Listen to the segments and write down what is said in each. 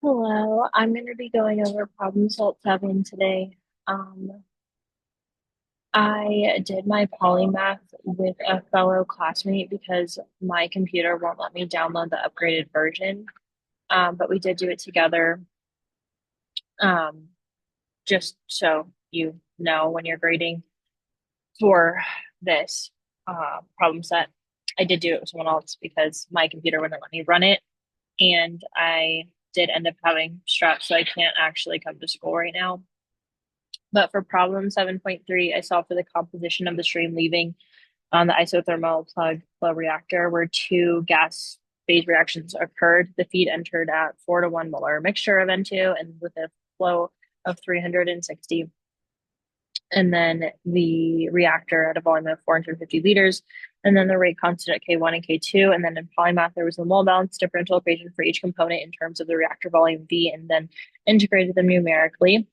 Hello, I'm going to be going over problem salt 7 today. Um, I did my polymath with a fellow classmate because my computer won't let me download the upgraded version. But we did do it together, um, just so you know when you're grading for this problem set. I did do it with someone else because my computer wouldn't let me run it, and I did end up having strep, so I can't actually come to school right now. But for problem 7.3, I solved for the composition of the stream leaving on the isothermal plug flow reactor where two gas phase reactions occurred. The feed entered at 4 to 1 molar mixture of N2 and with a flow of 360. And then the reactor at a volume of 450 liters. And then the rate constant at K1 and K2. And then in polymath, there was a mole balance differential equation for each component in terms of the reactor volume V, and then integrated them numerically.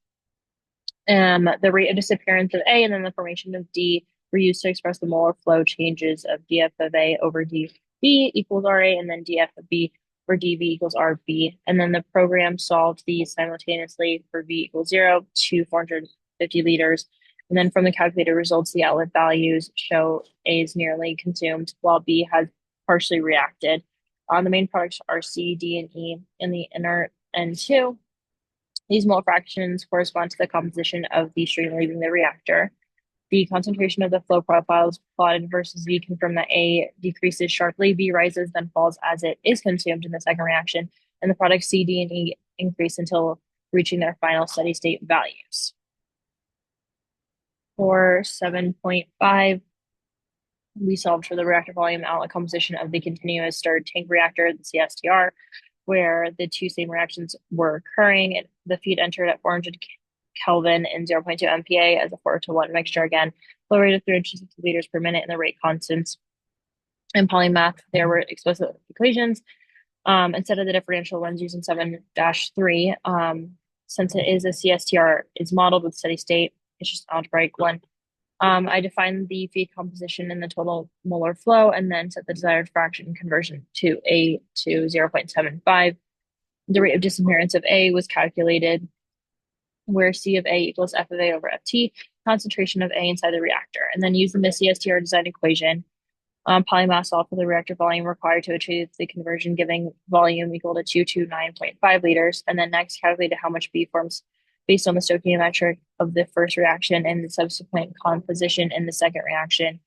The rate of disappearance of A and then the formation of D were used to express the molar flow changes of dF of A over dV equals RA, and then dF of B for dV equals RB. And then the program solved these simultaneously for V equals 0 to 450 liters. And then from the calculated results, the outlet values show A is nearly consumed while B has partially reacted. The main products are C, D, and E in the inner N2. These mole fractions correspond to the composition of the stream leaving the reactor. The concentration of the flow profiles plotted versus V confirm that A decreases sharply, B rises, then falls as it is consumed in the second reaction, and the products C, D, and E increase until reaching their final steady state values. For 7.5, we solved for the reactor volume outlet composition of the continuous stirred tank reactor, the CSTR, where the two same reactions were occurring. And the feed entered at 400 Kelvin and 0.2 MPa as a 4 to 1 mixture again, flow rate of 360 liters per minute, and the rate constants. In polymath, there were explicit equations instead of the differential ones used in 7-3. Since it is a CSTR, is modeled with steady state, it's just an algebraic one. I defined the feed composition and the total molar flow, and then set the desired fraction conversion to A to 0.75. The rate of disappearance of A was calculated where C of A equals F of A over FT, concentration of A inside the reactor. And then using the CSTR design equation, polymath solved for the reactor volume required to achieve the conversion, giving volume equal to 229.5 liters. And then next calculated how much B forms based on the stoichiometric of the first reaction and the subsequent composition in the second reaction.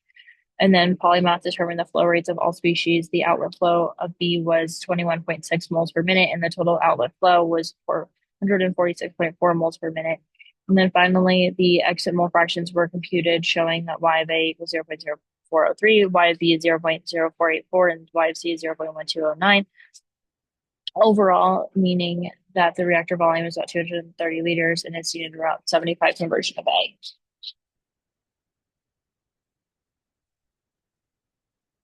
And then polymath determined the flow rates of all species. The outlet flow of B was 21.6 moles per minute, and the total outlet flow was 446.4 moles per minute. And then finally, the exit mole fractions were computed, showing that Y of A equals 0.0403, Y of B is 0.0484, and Y of C is 0.1209. Overall, meaning that the reactor volume is about 230 liters and it's needed around 75 conversion of A.